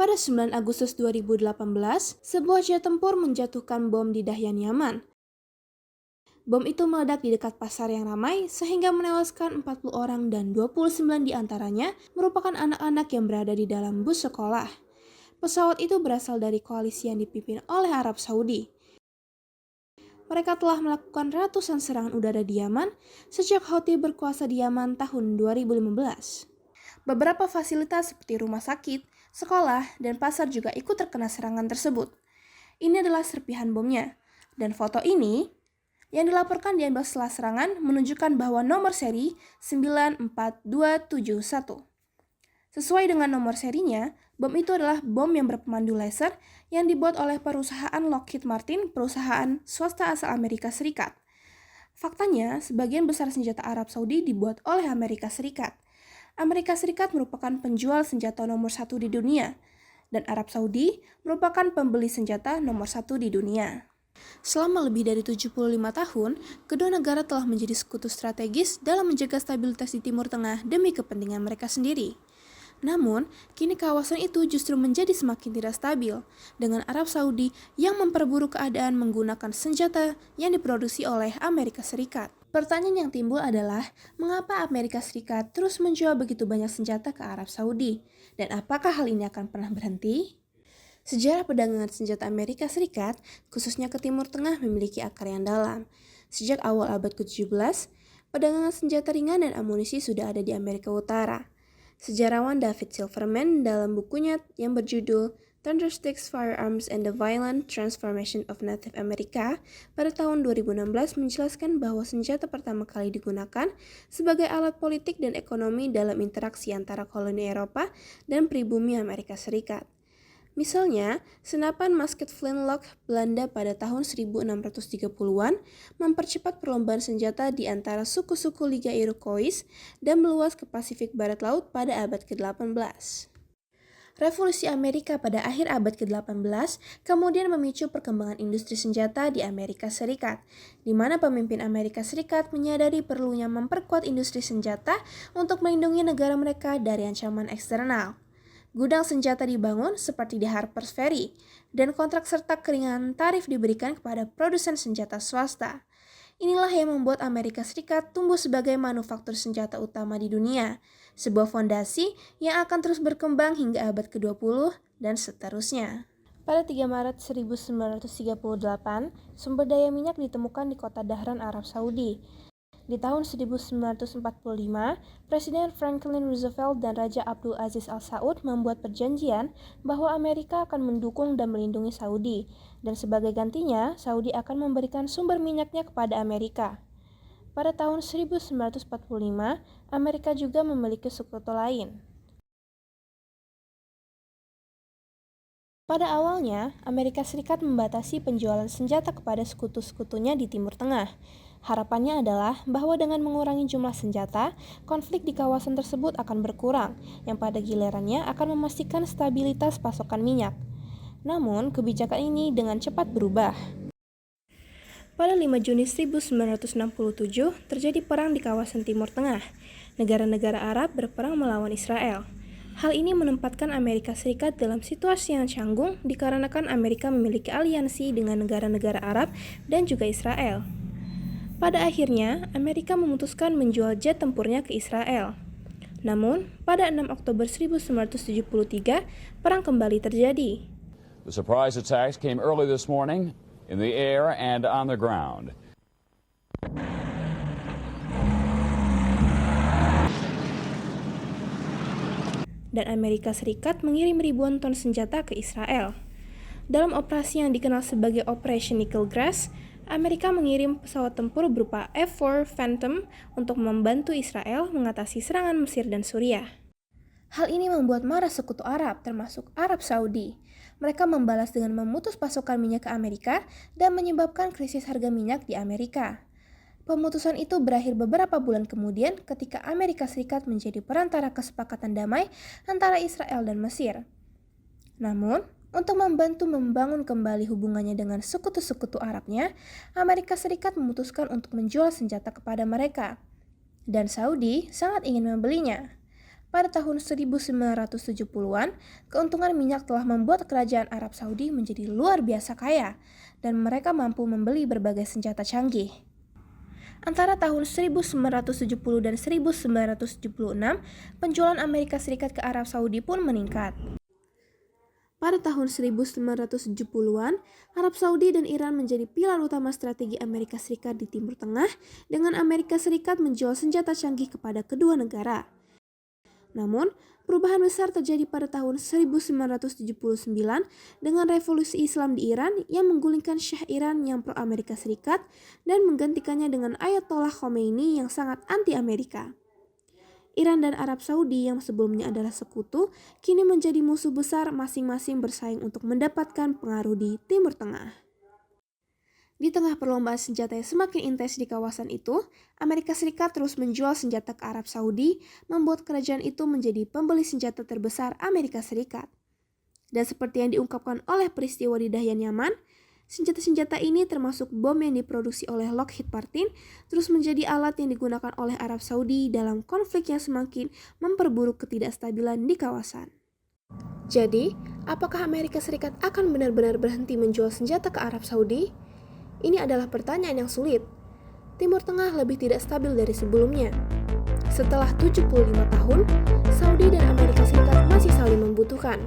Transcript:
Pada 9 Agustus 2018, sebuah jet tempur menjatuhkan bom di Dahyan, Yaman. Bom itu meledak di dekat pasar yang ramai sehingga menewaskan 40 orang dan 29 diantaranya merupakan anak-anak yang berada di dalam bus sekolah. Pesawat itu berasal dari koalisi yang dipimpin oleh Arab Saudi. Mereka telah melakukan ratusan serangan udara di Yaman sejak Houthi berkuasa di Yaman tahun 2015. Beberapa fasilitas seperti rumah sakit, sekolah, dan pasar juga ikut terkena serangan tersebut. Ini adalah serpihan bomnya. Dan foto ini yang dilaporkan diambil setelah serangan menunjukkan bahwa nomor seri 94271. Sesuai dengan nomor serinya, bom itu adalah bom yang berpemandu laser yang dibuat oleh perusahaan Lockheed Martin, perusahaan swasta asal Amerika Serikat. Faktanya, sebagian besar senjata Arab Saudi dibuat oleh Amerika Serikat. Amerika Serikat merupakan penjual senjata nomor 1 di dunia, dan Arab Saudi merupakan pembeli senjata nomor 1 di dunia. Selama lebih dari 75 tahun, kedua negara telah menjadi sekutu strategis dalam menjaga stabilitas di Timur Tengah demi kepentingan mereka sendiri. Namun, kini kawasan itu justru menjadi semakin tidak stabil, dengan Arab Saudi yang memperburuk keadaan menggunakan senjata yang diproduksi oleh Amerika Serikat. Pertanyaan yang timbul adalah, mengapa Amerika Serikat terus menjual begitu banyak senjata ke Arab Saudi? Dan apakah hal ini akan pernah berhenti? Sejarah perdagangan senjata Amerika Serikat, khususnya ke Timur Tengah, memiliki akar yang dalam. Sejak awal abad ke-17, perdagangan senjata ringan dan amunisi sudah ada di Amerika Utara. Sejarawan David Silverman dalam bukunya yang berjudul Thundersticks, Firearms, and the Violent Transformation of Native America pada tahun 2016 menjelaskan bahwa senjata pertama kali digunakan sebagai alat politik dan ekonomi dalam interaksi antara koloni Eropa dan pribumi Amerika Serikat. Misalnya, senapan musket flintlock Belanda pada tahun 1630-an mempercepat perlombaan senjata di antara suku-suku Liga Iroquois dan meluas ke Pasifik Barat Laut pada abad ke-18. Revolusi Amerika pada akhir abad ke-18 kemudian memicu perkembangan industri senjata di Amerika Serikat, di mana pemimpin Amerika Serikat menyadari perlunya memperkuat industri senjata untuk melindungi negara mereka dari ancaman eksternal. Gudang senjata dibangun seperti di Harper's Ferry, dan kontrak serta keringanan tarif diberikan kepada produsen senjata swasta. Inilah yang membuat Amerika Serikat tumbuh sebagai manufaktur senjata utama di dunia, sebuah fondasi yang akan terus berkembang hingga abad ke-20 dan seterusnya. Pada 3 Maret 1938, sumber daya minyak ditemukan di kota Dhahran, Arab Saudi. Di tahun 1945, Presiden Franklin Roosevelt dan Raja Abdul Aziz Al Saud membuat perjanjian bahwa Amerika akan mendukung dan melindungi Saudi, dan sebagai gantinya, Saudi akan memberikan sumber minyaknya kepada Amerika. Pada tahun 1945, Amerika juga memiliki sekutu lain. Pada awalnya, Amerika Serikat membatasi penjualan senjata kepada sekutu-sekutunya di Timur Tengah. Harapannya adalah bahwa dengan mengurangi jumlah senjata, konflik di kawasan tersebut akan berkurang, yang pada gilirannya akan memastikan stabilitas pasokan minyak. Namun, kebijakan ini dengan cepat berubah. Pada 5 Juni 1967, terjadi perang di kawasan Timur Tengah. Negara-negara Arab berperang melawan Israel. Hal ini menempatkan Amerika Serikat dalam situasi yang canggung dikarenakan Amerika memiliki aliansi dengan negara-negara Arab dan juga Israel. Pada akhirnya, Amerika memutuskan menjual jet tempurnya ke Israel. Namun, pada 6 Oktober 1973, perang kembali terjadi. The surprise attacks came early this morning in the air and on the ground. Dan Amerika Serikat mengirim ribuan ton senjata ke Israel. Dalam operasi yang dikenal sebagai Operation Nickel Grass, Amerika mengirim pesawat tempur berupa F-4 Phantom untuk membantu Israel mengatasi serangan Mesir dan Suriah. Hal ini membuat marah sekutu Arab, termasuk Arab Saudi. Mereka membalas dengan memutus pasokan minyak ke Amerika dan menyebabkan krisis harga minyak di Amerika. Pemutusan itu berakhir beberapa bulan kemudian ketika Amerika Serikat menjadi perantara kesepakatan damai antara Israel dan Mesir. Namun, untuk membantu membangun kembali hubungannya dengan sekutu-sekutu Arabnya, Amerika Serikat memutuskan untuk menjual senjata kepada mereka. Dan Saudi sangat ingin membelinya. Pada tahun 1970-an, keuntungan minyak telah membuat kerajaan Arab Saudi menjadi luar biasa kaya, dan mereka mampu membeli berbagai senjata canggih. Antara tahun 1970 dan 1976, penjualan Amerika Serikat ke Arab Saudi pun meningkat. Pada tahun 1970-an, Arab Saudi dan Iran menjadi pilar utama strategi Amerika Serikat di Timur Tengah, dengan Amerika Serikat menjual senjata canggih kepada kedua negara. Namun, perubahan besar terjadi pada tahun 1979 dengan revolusi Islam di Iran yang menggulingkan Syah Iran yang pro-Amerika Serikat dan menggantikannya dengan Ayatollah Khomeini yang sangat anti-Amerika. Iran dan Arab Saudi yang sebelumnya adalah sekutu, kini menjadi musuh besar, masing-masing bersaing untuk mendapatkan pengaruh di Timur Tengah. Di tengah perlombaan senjata yang semakin intens di kawasan itu, Amerika Serikat terus menjual senjata ke Arab Saudi, membuat kerajaan itu menjadi pembeli senjata terbesar Amerika Serikat. Dan seperti yang diungkapkan oleh peristiwa di Dahyan Yaman, senjata-senjata ini termasuk bom yang diproduksi oleh Lockheed Martin, terus menjadi alat yang digunakan oleh Arab Saudi dalam konflik yang semakin memperburuk ketidakstabilan di kawasan. Jadi, apakah Amerika Serikat akan benar-benar berhenti menjual senjata ke Arab Saudi? Ini adalah pertanyaan yang sulit. Timur Tengah lebih tidak stabil dari sebelumnya. Setelah 75 tahun, Saudi dan Amerika Serikat masih saling membutuhkan.